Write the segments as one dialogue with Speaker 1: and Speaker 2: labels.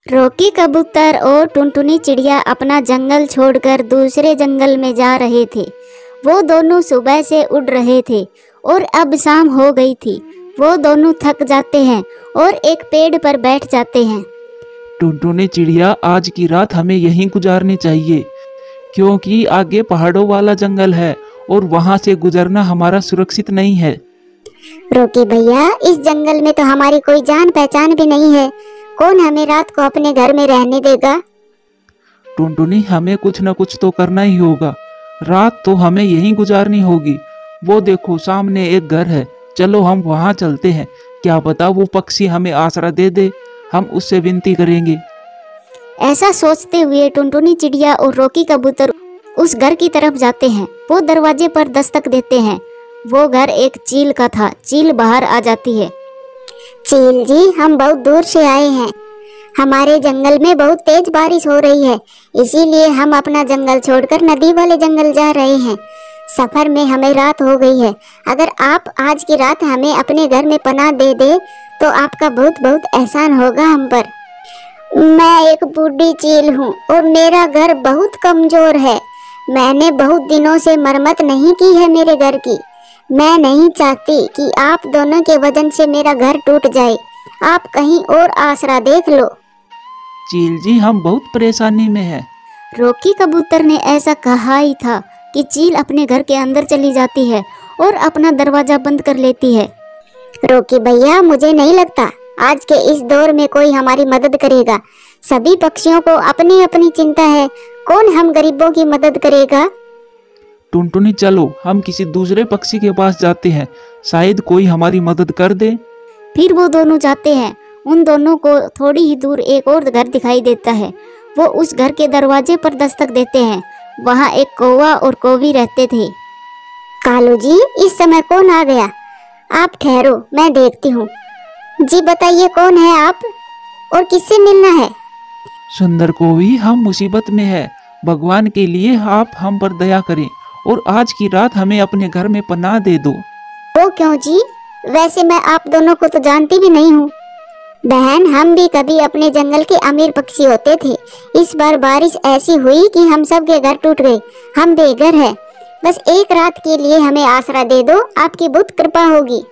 Speaker 1: रोकी कबूतर और टुनटुनी चिड़िया अपना जंगल छोड़कर दूसरे जंगल में जा रहे थे। वो दोनों सुबह से उड़ रहे थे और अब शाम हो गई थी। वो दोनों थक जाते हैं और एक पेड़ पर बैठ जाते हैं।
Speaker 2: टुनटुनी चिड़िया, आज की रात हमें यहीं गुजारनी चाहिए, क्योंकि आगे पहाड़ों वाला जंगल है और वहां से गुजरना हमारा सुरक्षित नहीं है।
Speaker 1: रोकी भैया, इस जंगल में तो हमारी कोई जान पहचान भी नहीं है। कौन हमें रात को अपने घर में रहने देगा?
Speaker 2: टुनटुनी, हमें कुछ न कुछ तो करना ही होगा। रात तो हमें यहीं गुजारनी होगी। वो देखो, सामने एक घर है, चलो हम वहां चलते हैं। क्या पता वो पक्षी हमें आसरा दे दे। हम उससे विनती करेंगे।
Speaker 1: ऐसा सोचते हुए टुनटुनी चिड़िया और रोकी कबूतर उस घर की तरफ जाते हैं। वो दरवाजे पर दस्तक देते हैं। वो घर एक चील का था। चील बाहर आ जाती है। चील जी, हम बहुत दूर से आए हैं। हमारे जंगल में बहुत तेज बारिश हो रही है, इसीलिए हम अपना जंगल छोड़कर नदी वाले जंगल जा रहे हैं। सफर में हमें रात हो गई है। अगर आप आज की रात हमें अपने घर में पनाह दे दे तो आपका बहुत बहुत एहसान होगा हम पर। मैं एक बूढ़ी चील हूँ और मेरा घर बहुत कमजोर है। मैंने बहुत दिनों से मरम्मत नहीं की है मेरे घर की। मैं नहीं चाहती कि आप दोनों के वजन से मेरा घर टूट जाए। आप कहीं और आसरा देख लो।
Speaker 2: चील जी, हम बहुत परेशानी में हैं।
Speaker 1: रोकी कबूतर ने ऐसा कहा ही था कि चील अपने घर के अंदर चली जाती है और अपना दरवाजा बंद कर लेती है। रोकी भैया, मुझे नहीं लगता आज के इस दौर में कोई हमारी मदद करेगा। सभी पक्षियों को अपनी अपनी चिंता है। कौन हम गरीबों की मदद करेगा?
Speaker 2: टुनटुनी, चलो हम किसी दूसरे पक्षी के पास जाते हैं, शायद कोई हमारी मदद कर दे।
Speaker 1: फिर वो दोनों जाते हैं। उन दोनों को थोड़ी ही दूर एक और घर दिखाई देता है। वो उस घर के दरवाजे पर दस्तक देते हैं। वहाँ एक कौवा और कौवी रहते थे। कालू जी, इस समय कौन आ गया? आप ठहरो, मैं देखती हूँ। जी बताइए, कौन है आप और किससे मिलना है?
Speaker 2: सुंदर कौवी, हम मुसीबत में है। भगवान के लिए आप हम पर दया करें और आज की रात हमें अपने घर में पनाह दे दो।
Speaker 1: वो क्यों जी? वैसे मैं आप दोनों को तो जानती भी नहीं हूँ। बहन, हम भी कभी अपने जंगल के अमीर पक्षी होते थे। इस बार बारिश ऐसी हुई कि हम सब के घर टूट गए। हम बेघर हैं। बस एक रात के लिए हमें आसरा दे दो, आपकी बहुत कृपा होगी।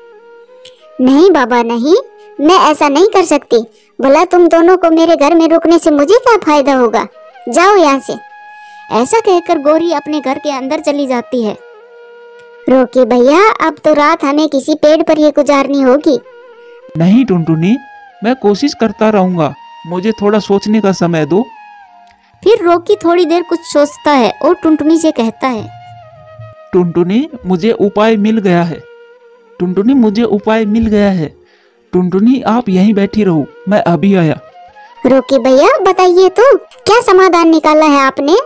Speaker 1: नहीं बाबा नहीं, मैं ऐसा नहीं कर सकती। भला तुम दोनों को मेरे घर में रुकने से मुझे क्या फायदा होगा? जाओ यहाँ से। ऐसा कहकर गोरी अपने घर के अंदर चली जाती है। रोकी भैया, अब तो रात हमें किसी पेड़ पर ही गुजारनी होगी।
Speaker 2: नहीं टुनटुनी, मैं कोशिश करता रहूंगा। मुझे थोड़ा सोचने का समय दो।
Speaker 1: फिर रोकी थोड़ी देर कुछ सोचता है और टुनटुनी से कहता है,
Speaker 2: टुनटुनी, मुझे उपाय मिल गया है। टुनटुनी, मुझे उपाय मिल गया है। टुनटुनी, आप यहीं बैठी रहो, मैं अभी आया।
Speaker 1: रोकी भैया, बताइए तो क्या समाधान निकाला है आपने?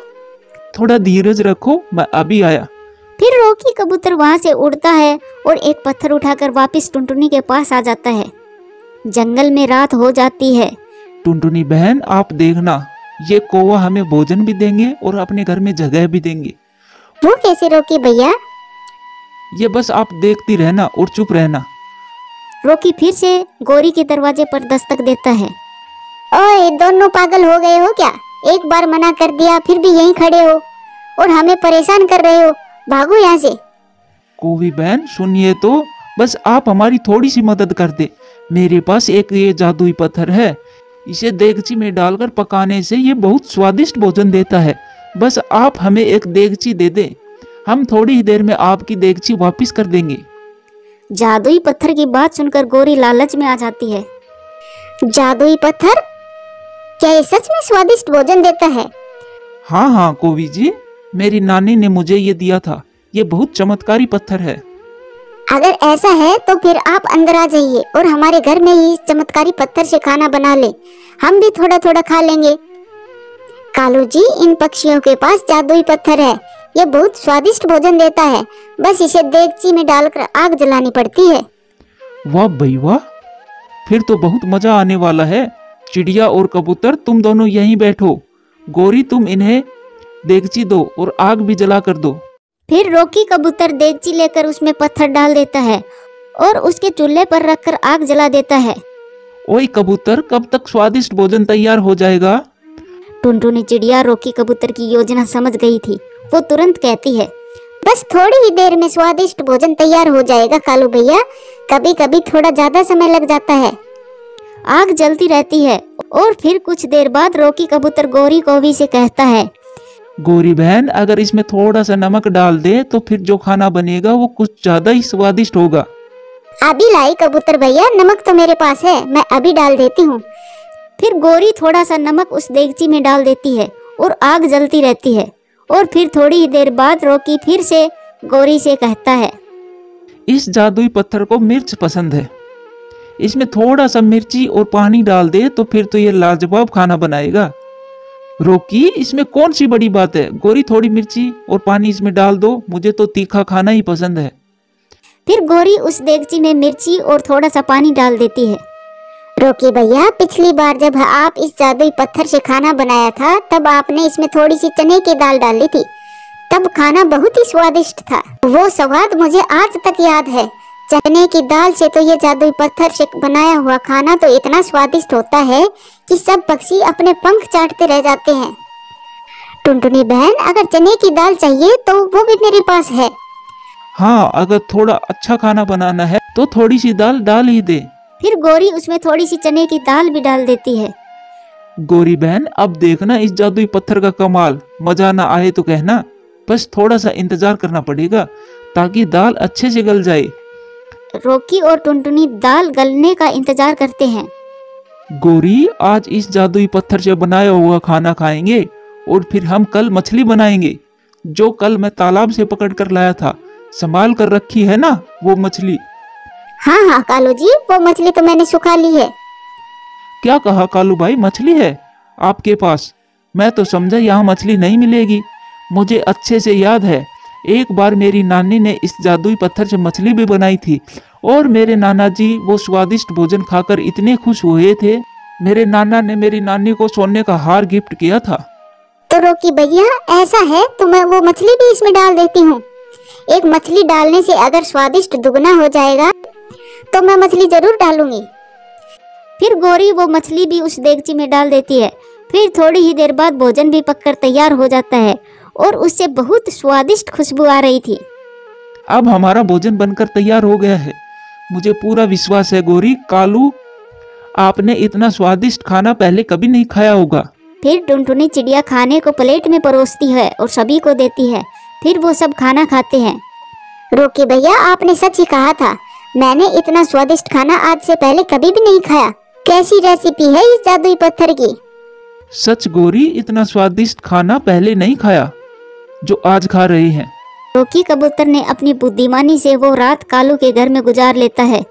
Speaker 2: थोड़ा धीरज रखो, मैं अभी आया।
Speaker 1: फिर रोकी कबूतर वहां से उड़ता है और एक पत्थर उठाकर वापस टुनटुनी के पास आ जाता है। जंगल में रात हो जाती है।
Speaker 2: टुनटुनी बहन, आप देखना, ये कौवा हमें भोजन भी देंगे और अपने घर में जगह भी देंगे।
Speaker 1: वो कैसे रोकी भैया?
Speaker 2: ये बस आप देखती रहना और चुप रहना।
Speaker 1: रोकी फिर से गोरी के दरवाजे पर दस्तक देता है। ओए, दोनों पागल हो गए हो क्या? एक बार मना कर दिया फिर भी यहीं खड़े हो और हमें परेशान कर रहे हो। भागो यहाँ से।
Speaker 2: कौवी बहन, सुनिए तो, बस आप हमारी थोड़ी सी मदद कर दे। मेरे पास एक ये जादुई पत्थर है। इसे देगची में डालकर पकाने से ये बहुत स्वादिष्ट भोजन देता है। बस आप हमें एक देगची दे दें, हम थोड़ी ही देर में आपकी देगची वापस कर देंगे।
Speaker 1: जादुई पत्थर की बात सुनकर गोरी लालच में आ जाती है। जादुई पत्थर? क्या ये सच में स्वादिष्ट भोजन देता है?
Speaker 2: हाँ हाँ कौवी जी, मेरी नानी ने मुझे ये दिया था। ये बहुत चमत्कारी पत्थर है।
Speaker 1: अगर ऐसा है तो फिर आप अंदर आ जाइए और हमारे घर में ही इस चमत्कारी पत्थर से खाना बना ले। हम भी थोड़ा थोड़ा खा लेंगे। कालू जी, इन पक्षियों के पास जादुई पत्थर है। ये बहुत स्वादिष्ट भोजन देता है। बस इसे देगची में डालकर आग जलानी पड़ती है।
Speaker 2: वाह भाई वाह, फिर तो बहुत मजा आने वाला है। चिड़िया और कबूतर, तुम दोनों यहीं बैठो। गोरी, तुम इन्हें देगची दो और आग भी जला कर दो।
Speaker 1: फिर रोकी कबूतर देगची लेकर उसमें पत्थर डाल देता है और उसके चूल्हे पर रखकर आग जला देता है।
Speaker 2: ओए कबूतर, कब तक स्वादिष्ट भोजन तैयार हो जाएगा?
Speaker 1: टुनटुनी चिड़िया रॉकी कबूतर की योजना समझ गई थी। वो तुरंत कहती है, बस थोड़ी ही देर में स्वादिष्ट भोजन तैयार हो जाएगा कालू भैया, कभी कभी थोड़ा ज्यादा समय लग जाता है। आग जलती रहती है और फिर कुछ देर बाद रॉकी कबूतर गौरी कौवी से कहता है,
Speaker 2: गौरी बहन, अगर इसमें थोड़ा सा नमक डाल दे तो फिर जो खाना बनेगा वो कुछ ज्यादा ही स्वादिष्ट होगा।
Speaker 1: अभी लाई कबूतर भैया, नमक तो मेरे पास है, मैं अभी डाल देती हूँ। फिर गौरी थोड़ा सा नमक उस देगची में डाल देती है और आग जलती रहती है। और फिर थोड़ी ही देर बाद रॉकी फिर से गौरी से कहता है,
Speaker 2: इस जादुई पत्थर को मिर्च पसंद है, इसमें थोड़ा सा मिर्ची और पानी डाल दे तो फिर तो ये लाजवाब खाना बनाएगा। रॉकी, इसमें कौन सी बड़ी बात है, गौरी थोड़ी मिर्ची और पानी इसमें डाल दो, मुझे तो तीखा खाना ही पसंद है।
Speaker 1: फिर गौरी उस देगची में मिर्ची और थोड़ा सा पानी डाल देती है। रॉकी भैया, पिछली बार जब आप इस जादुई पत्थर से खाना बनाया था तब आपने इसमें थोड़ी सी चने की दाल डाली थी, तब खाना बहुत ही स्वादिष्ट था। वो स्वाद मुझे आज तक याद है। चने की दाल से तो ये जादुई पत्थर से बनाया हुआ खाना तो इतना स्वादिष्ट होता है कि सब पक्षी अपने पंख चाटते रह जाते हैं। टुनटुनी बहन, अगर चने की दाल चाहिए तो वो भी मेरे पास है।
Speaker 2: हाँ, अगर थोड़ा अच्छा खाना बनाना है तो थोड़ी सी दाल डाल ही दे।
Speaker 1: फिर गौरी उसमें थोड़ी सी चने की दाल भी डाल देती है।
Speaker 2: गौरी बहन, अब देखना इस जादुई पत्थर का कमाल, मजा ना आए तो कहना, बस थोड़ा सा इंतजार करना पड़ेगा ताकि दाल अच्छे से गल जाए।
Speaker 1: रॉकी और टुनटुनी दाल गलने का इंतजार करते हैं।
Speaker 2: गौरी, आज इस जादुई पत्थर से बनाया हुआ खाना खाएंगे और फिर हम कल मछली बनाएंगे, जो कल मैं तालाब से पकड़ कर लाया था, संभाल कर रखी है ना वो मछली।
Speaker 1: हाँ हाँ कालू जी, वो मछली तो मैंने सुखा ली है।
Speaker 2: क्या कहा कालू भाई, मछली है आपके पास? मैं तो समझा यहाँ मछली नहीं मिलेगी। मुझे अच्छे से याद है, एक बार मेरी नानी ने इस जादुई पत्थर से मछली भी बनाई थी और मेरे नाना जी वो स्वादिष्ट भोजन खाकर इतने खुश हुए थे, मेरे नाना ने मेरी नानी को सोने का हार गिफ्ट किया था।
Speaker 1: तो रॉकी भैया, ऐसा है तो मैं वो मछली भी इसमें डाल देती हूँ। एक मछली डालने से अगर स्वादिष्ट दुगना हो जाएगा तो मैं मछली जरूर डालूंगी। फिर गौरी वो मछली भी उस देगची में डाल देती है। फिर थोड़ी ही देर बाद भोजन भी पककर तैयार हो जाता है और उससे बहुत स्वादिष्ट खुशबू आ रही थी।
Speaker 2: अब हमारा भोजन बनकर तैयार हो गया है। मुझे पूरा विश्वास है गौरी, कालू, आपने इतना स्वादिष्ट खाना पहले कभी नहीं खाया होगा।
Speaker 1: फिर टुनटुनी चिड़िया खाने को प्लेट में परोसती है और सभी को देती है। फिर वो सब खाना खाते हैं। रॉकी भैया, आपने सच ही कहा था, मैंने इतना स्वादिष्ट खाना आज से पहले कभी भी नहीं खाया। कैसी रेसिपी है इस जादुई पत्थर की?
Speaker 2: सच गौरी, इतना स्वादिष्ट खाना पहले नहीं खाया जो आज खा रहे हैं।
Speaker 1: रॉकी कबूतर ने अपनी बुद्धिमानी से वो रात कालू के घर में गुजार लेता है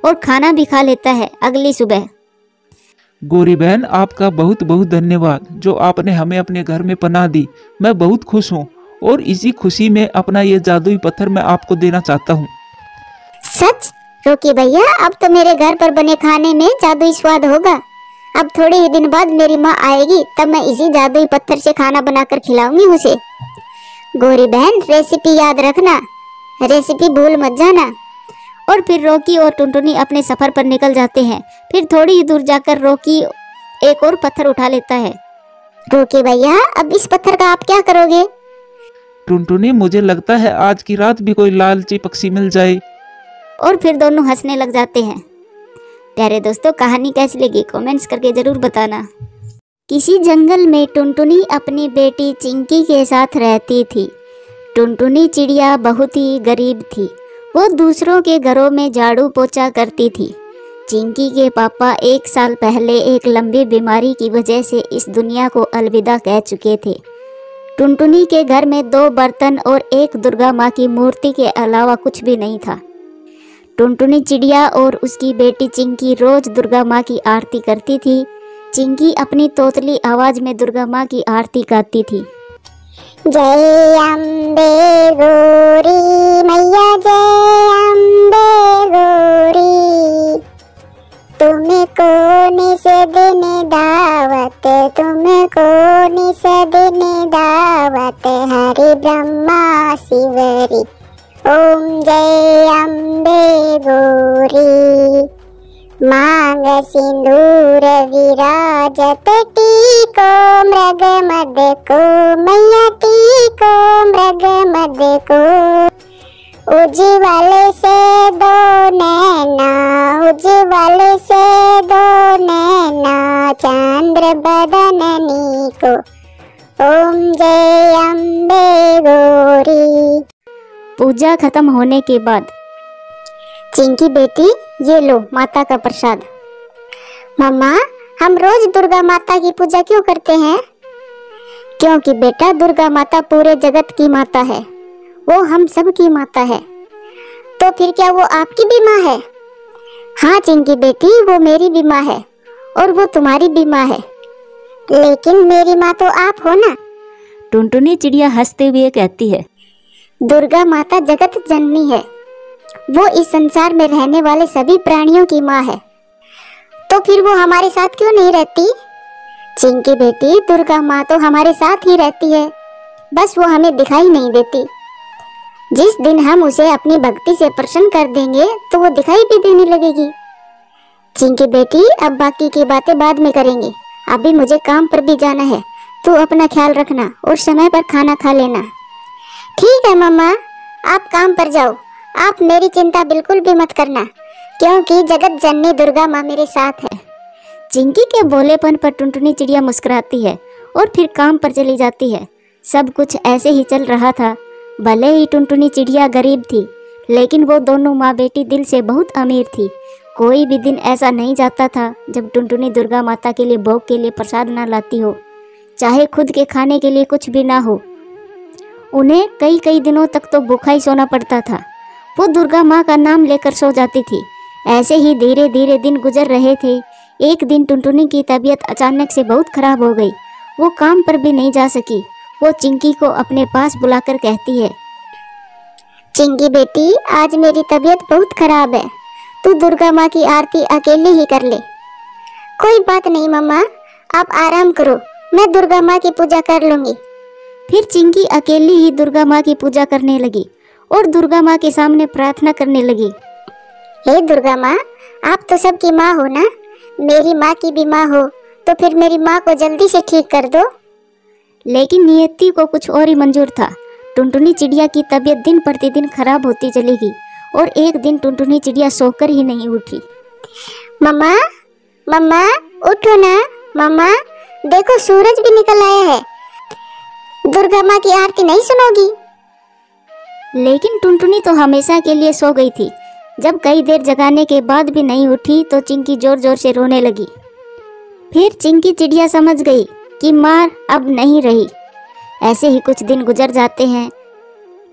Speaker 1: और खाना भी खा लेता है अगली सुबह।
Speaker 2: गौरी बहन, आपका बहुत बहुत धन्यवाद जो आपने हमें अपने घर में पनाह दी। मैं बहुत खुश हूँ और इसी खुशी में अपना ये जादुई पत्थर मैं आपको देना चाहता हूँ।
Speaker 1: सच? रॉकी भैया, अब तो मेरे घर पर बने खाने में जादुई स्वाद होगा। अब थोड़े ही दिन बाद मेरी माँ आएगी, तब मैं इसी जादुई पत्थर से खाना बनाकर खिलाऊंगी उसे। गौरी बहन, रेसिपी याद रखना, रेसिपी भूल मत जाना। और फिर रॉकी और टुनटुनी अपने सफर पर निकल जाते हैं। फिर थोड़ी ही दूर जाकर रॉकी एक और पत्थर उठा लेता है। रॉकी भैया, अब इस पत्थर का आप क्या करोगे?
Speaker 2: टुनटुनी, मुझे लगता है आज की रात भी कोई लालची पक्षी मिल जाए।
Speaker 1: और फिर दोनों हंसने लग जाते हैं। प्यारे दोस्तों, कहानी कैसी लगी कमेंट्स करके जरूर बताना। किसी जंगल में टुनटुनी अपनी बेटी चिंकी के साथ रहती थी। टुनटुनी चिड़िया बहुत ही गरीब थी। वो दूसरों के घरों में झाड़ू पोछा करती थी। चिंकी के पापा 1 साल पहले एक लंबी बीमारी की वजह से इस दुनिया को अलविदा कह चुके थे। टुनटुनी के घर में 2 बर्तन और एक दुर्गा माँ की मूर्ति के अलावा कुछ भी नहीं था। टुनटुनी चिड़िया और उसकी बेटी चिंकी रोज दुर्गा माँ की आरती करती थी। चिंकी अपनी तोतली आवाज में दुर्गा माँ की आरती गाती थी। जय अम्बे गौरी मैया, जय अम्बे गौरी, तुमको निस दिन दावत, तुमको निस दिन दावत, हरि ब्रह्मा शिवरी, ओम जय अम्बे गौरी।
Speaker 3: मांग सिंदूर विराजत टीको मृग मद को मैया टीको मृग मद को। उज्ज्वल से दो नैना उज्ज्वल से दो नैना चंद्र बदननी को। ओम जय अम्बे गौरी।
Speaker 1: पूजा खत्म होने के बाद
Speaker 3: चिंकी बेटी ये लो माता का प्रसाद। मम्मा हम रोज दुर्गा माता की पूजा क्यों करते हैं? क्योंकि बेटा दुर्गा माता पूरे जगत की माता है, वो हम सब की माता है। तो फिर क्या वो आपकी भी माँ है? हाँ चिंकी बेटी वो मेरी भी माँ है और वो तुम्हारी भी माँ है, लेकिन मेरी माँ तो आप हो ना।
Speaker 1: टुनटुनी चिड़िया हंसते हुए कहती है,
Speaker 3: दुर्गा माता जगत जननी है, वो इस संसार में रहने वाले सभी प्राणियों की माँ है। तो फिर वो हमारे साथ क्यों नहीं रहती? चिंकी बेटी दुर्गा माँ तो हमारे साथ ही रहती है, बस वो हमें दिखाई नहीं देती। जिस दिन हम उसे अपनी भक्ति से प्रसन्न कर देंगे तो वो दिखाई भी देने लगेगी। चिंकी बेटी अब बाकी की बातें बाद में करेंगे, अभी मुझे काम पर भी जाना है। तू अपना ख्याल रखना और समय पर खाना खा लेना। ठीक है मम्मा, आप काम पर जाओ, आप मेरी चिंता बिल्कुल भी मत करना, क्योंकि जगत जननी दुर्गा माँ मेरे साथ है।
Speaker 1: चिंकी के बोलेपन पर टुनटुनी चिड़िया मुस्कुराती है और फिर काम पर चली जाती है। सब कुछ ऐसे ही चल रहा था। भले ही टुनटुनी चिड़िया गरीब थी, लेकिन वो दोनों माँ बेटी दिल से बहुत अमीर थी। कोई भी दिन ऐसा नहीं जाता था जब टुनटुनी दुर्गा माता के लिए भोग के लिए प्रसाद ना लाती हो, चाहे खुद के खाने के लिए कुछ भी ना हो। उन्हें कई कई दिनों तक तो भूखा ही सोना पड़ता था। वो दुर्गा माँ का नाम लेकर सो जाती थी। ऐसे ही धीरे धीरे दिन गुजर रहे थे। एक दिन टुनटुनी की तबीयत अचानक से बहुत खराब हो गई। वो काम पर भी नहीं जा सकी। वो चिंकी को अपने पास बुलाकर कहती है,
Speaker 3: चिंकी बेटी आज मेरी तबीयत बहुत खराब है, तू दुर्गा माँ की आरती अकेले ही कर ले। कोई बात नहीं मम्मा, आप आराम करो, मैं दुर्गा माँ की पूजा कर लूंगी।
Speaker 1: फिर चिंकी अकेली ही दुर्गा माँ की पूजा करने लगी और दुर्गा माँ के सामने प्रार्थना करने लगी।
Speaker 3: हे दुर्गा माँ, आप तो सबकी माँ हो ना, मेरी माँ की भी माँ हो, तो फिर मेरी माँ को जल्दी से ठीक कर दो।
Speaker 1: लेकिन नियति को कुछ और ही मंजूर था। टुनटुनी चिड़िया की तबीयत दिन प्रतिदिन खराब होती चलेगी और एक दिन टुनटुनी चिड़िया सोकर ही नहीं उठी।
Speaker 3: मम्मा मम्मा उठो ना, मम्मा देखो सूरज भी निकल आया है, दुर्गा माँ की आरती नहीं सुनोगी?
Speaker 1: लेकिन टुनटुनी तो हमेशा के लिए सो गई थी। जब कई देर जगाने के बाद भी नहीं उठी तो चिंकी जोर जोर से रोने लगी। फिर चिंकी चिड़िया समझ गई कि माँ अब नहीं रही। ऐसे ही कुछ दिन गुजर जाते हैं।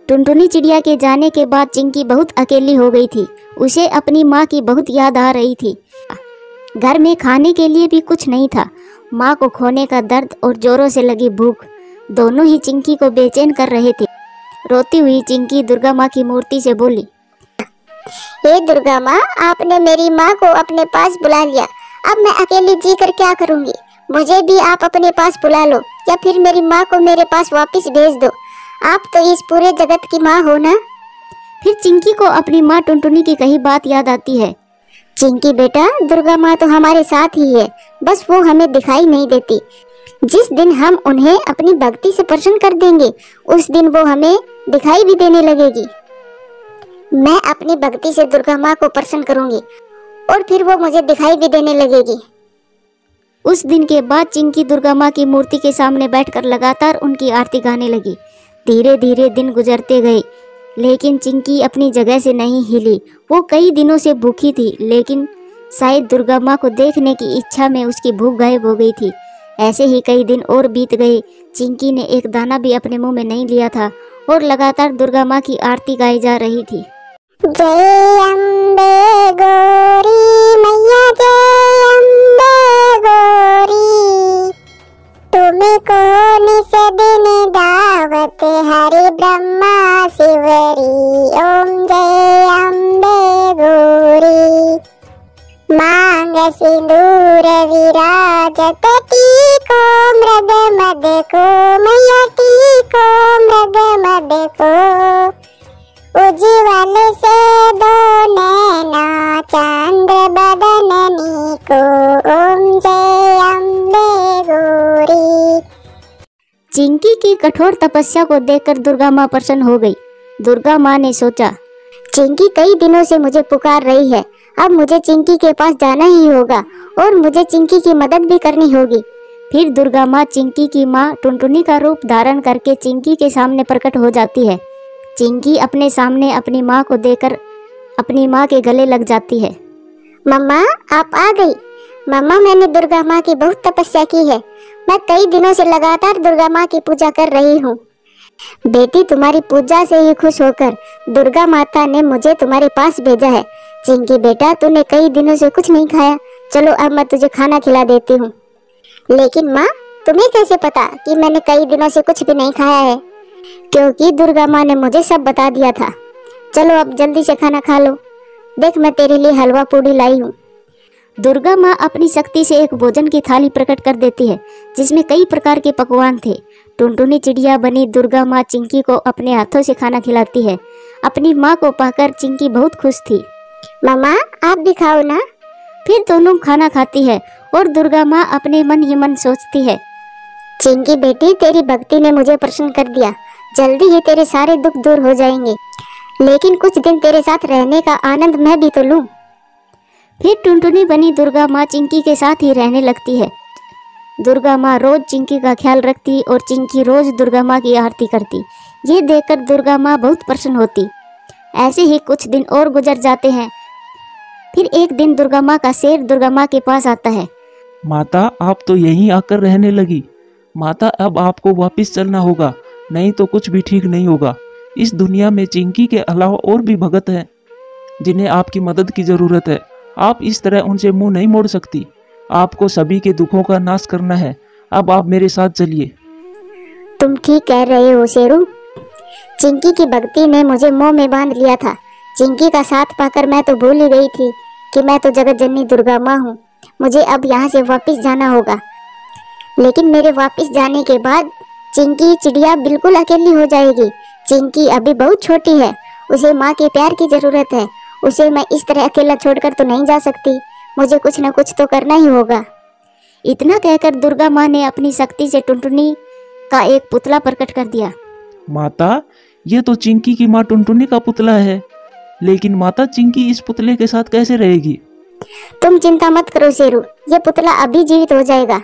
Speaker 1: टुनटुनी चिड़िया के जाने के बाद चिंकी बहुत अकेली हो गई थी। उसे अपनी माँ की बहुत याद आ रही थी। घर में खाने के लिए भी कुछ नहीं था। माँ को खोने का दर्द और जोरों से लगी भूख दोनों ही चिंकी को बेचैन कर रहे थे। रोती हुई चिंकी दुर्गा माँ की मूर्ति से बोली,
Speaker 3: हे दुर्गा माँ, आपने मेरी माँ को अपने पास बुला लिया, अब मैं अकेली जी कर क्या करूँगी? मुझे भी आप अपने पास बुला लो या फिर मेरी माँ को मेरे पास वापस भेज दो। आप तो इस पूरे जगत की माँ हो ना।
Speaker 1: फिर चिंकी को अपनी माँ टुनटुनी की कही बात याद आती है।
Speaker 3: चिंकी बेटा, दुर्गा माँ तो हमारे साथ ही है, बस वो हमें दिखाई नहीं देती। जिस दिन हम उन्हें अपनी भक्ति से प्रसन्न कर देंगे उस दिन वो हमें दिखाई भी देने लगेगी। मैं अपनी भक्ति से दुर्गा माँ को प्रसन्न करूंगी और फिर वो मुझे दिखाई भी देने लगेगी।
Speaker 1: उस दिन के बाद चिंकी दुर्गा माँ की मूर्ति के सामने बैठकर लगातार उनकी आरती गाने लगी। धीरे धीरे दिन गुजरते गए, लेकिन चिंकी अपनी जगह से नहीं हिली। वो कई दिनों से भूखी थी, लेकिन शायद दुर्गा माँ को देखने की इच्छा में उसकी भूख गायब हो गई थी। ऐसे ही कई दिन और बीत गए। चिंकी ने एक दाना भी अपने मुंह में नहीं लिया था और लगातार दुर्गा माँ की आरती गाई जा रही थी।
Speaker 3: जय अम्बे गौरी मैया, जय अम्बे गौरी, तुम्हें कौन से दिन दावत हरि ब्रह्मा शिवरी। ओम जय अम्बे गौरी, मांग सिंदूर विराजत टीको मृग मद को मैया, टीको मृग मद को। उज्ज्वल से दो नैना चंद्र बदन रानी को ओम जय अम्बे गौरी।
Speaker 1: चिंकी की कठोर तपस्या को देखकर दुर्गा माँ प्रसन्न हो गई। दुर्गा माँ ने सोचा,
Speaker 3: चिंकी कई दिनों से मुझे पुकार रही है, अब मुझे चिंकी के पास जाना ही होगा और मुझे चिंकी की मदद भी करनी होगी।
Speaker 1: फिर दुर्गा माँ चिंकी की माँ टुनटुनी का रूप धारण करके चिंकी के सामने प्रकट हो जाती है। चिंकी अपने सामने अपनी माँ को देखकर अपनी माँ के गले लग जाती है।
Speaker 3: मम्मा, आप आ गई। मम्मा, मैंने दुर्गा माँ की बहुत तपस्या की है। मैं कई दिनों से लगातार दुर्गा माँ की पूजा कर रही हूँ। बेटी, तुम्हारी पूजा से ही खुश होकर दुर्गा माता ने मुझे तुम्हारे पास भेजा है। चिंकी बेटा, तूने कई दिनों से कुछ नहीं खाया, चलो अब मैं तुझे खाना खिला देती हूँ। लेकिन माँ, तुम्हें कैसे पता कि मैंने कई दिनों से कुछ भी नहीं खाया है? क्योंकि दुर्गा माँ ने मुझे सब बता दिया था। चलो अब जल्दी से खाना खा लो। देख, मैं तेरे लिए हलवा पूड़ी लाई हूँ।
Speaker 1: दुर्गा माँ अपनी शक्ति से एक भोजन की थाली प्रकट कर देती है जिसमें कई प्रकार के पकवान थे। टुनटुनी चिड़िया बनी दुर्गा माँ चिंकी को अपने हाथों से खाना खिलाती है। अपनी माँ को पाकर चिंकी बहुत खुश थी।
Speaker 3: मम्मा, आप भी खाओ ना।
Speaker 1: फिर दोनों खाना खाती है और दुर्गा माँ अपने मन ही मन सोचती है,
Speaker 3: चिंकी बेटी, तेरी भक्ति ने मुझे प्रसन्न कर दिया। जल्दी ही तेरे सारे दुख दूर हो जाएंगे, लेकिन कुछ दिन तेरे साथ रहने का आनंद मैं भी तो लूं।
Speaker 1: फिर टुनटुनी बनी दुर्गा माँ चिंकी के साथ ही रहने लगती है। दुर्गा माँ रोज चिंकी का ख्याल रखती और चिंकी रोज दुर्गा माँ की आरती करती। ये देखकर दुर्गा माँ बहुत प्रसन्न होती। ऐसे ही कुछ दिन और गुजर जाते हैं। फिर एक दिन दुर्गा माँ का शेर दुर्गा माँ के पास आता है।
Speaker 2: माता, आप तो यहीं आकर रहने लगी। माता, अब आपको वापस चलना होगा, नहीं तो कुछ भी ठीक नहीं होगा। इस दुनिया में चिंकी के अलावा और भी भगत हैं जिन्हें आपकी मदद की जरूरत है। आप इस तरह उनसे मुंह नहीं मोड़ सकती। आपको सभी के दुखों का नाश करना है। अब आप मेरे साथ चलिए।
Speaker 3: तुम ठीक कह रहे हो शेरू। चिंकी की भक्ति ने मुझे मोह में बांध लिया था। चिंकी का साथ पाकर मैं तो भूल ही गई थी कि मैं तो जगत जननी दुर्गा माँ हूँ। मुझे अब यहाँ से वापस जाना होगा। लेकिन मेरे वापस जाने के बाद चिंकी चिड़िया बिल्कुल अकेली हो जाएगी। चिंकी अभी बहुत छोटी है, उसे माँ के प्यार की जरूरत है। उसे मैं इस तरह अकेला छोड़कर तो नहीं जा सकती। मुझे कुछ न कुछ तो करना ही होगा।
Speaker 1: इतना कहकर दुर्गा माँ ने अपनी शक्ति से टुनटुनी का एक पुतला प्रकट कर दिया।
Speaker 2: माता, ये तो चिंकी की माँ टुनटुनी का पुतला है। लेकिन माता, चिंकी इस पुतले के साथ कैसे रहेगी?
Speaker 3: तुम चिंता मत करो शेरू, ये पुतला अभी जीवित हो जाएगा।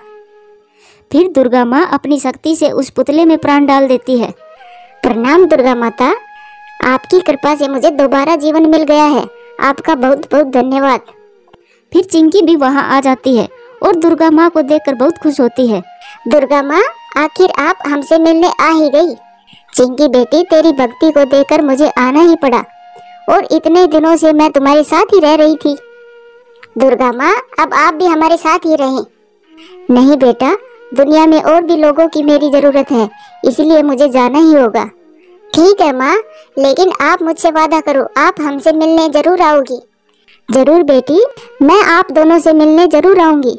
Speaker 1: फिर दुर्गा माँ अपनी शक्ति से उस पुतले में प्राण डाल देती है।
Speaker 3: प्रणाम दुर्गा माता, आपकी कृपा से मुझे दोबारा जीवन मिल गया है। आपका बहुत बहुत धन्यवाद।
Speaker 1: फिर चिंकी भी वहाँ आ जाती है और दुर्गा माँ को देखकर बहुत खुश होती है।
Speaker 3: दुर्गा माँ, आखिर आप हमसे मिलने आ ही गई। चिंकी बेटी, तेरी भक्ति को देखकर मुझे आना ही पड़ा और इतने दिनों से मैं तुम्हारे साथ ही रह रही थी। दुर्गा माँ, अब आप भी हमारे साथ ही रहें। नहीं बेटा, दुनिया में और भी लोगों की मेरी जरूरत है, इसलिए मुझे जाना ही होगा। ठीक है माँ, लेकिन आप मुझसे वादा करो, आप हमसे मिलने जरूर आओगी। जरूर बेटी, मैं आप दोनों से मिलने जरूर आऊंगी।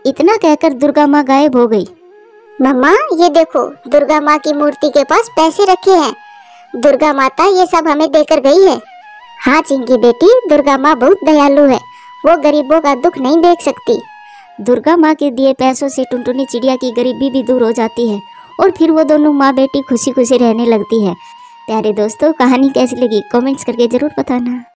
Speaker 1: इतना कहकर दुर्गा माँ गायब हो गई।
Speaker 3: मम्मा, ये देखो, दुर्गा माँ की मूर्ति के पास पैसे रखे हैं। दुर्गा माता ये सब हमें देकर गई है। हाँ चिंकी बेटी, दुर्गा माँ बहुत दयालु है, वो गरीबों का दुख नहीं देख सकती।
Speaker 1: दुर्गा माँ के दिए पैसों से टुनटुनी चिड़िया की गरीबी भी दूर हो जाती है और फिर वो दोनों माँ बेटी खुशी खुशी रहने लगती है। प्यारे दोस्तों, कहानी कैसी लगी कमेंट्स करके जरूर बताना।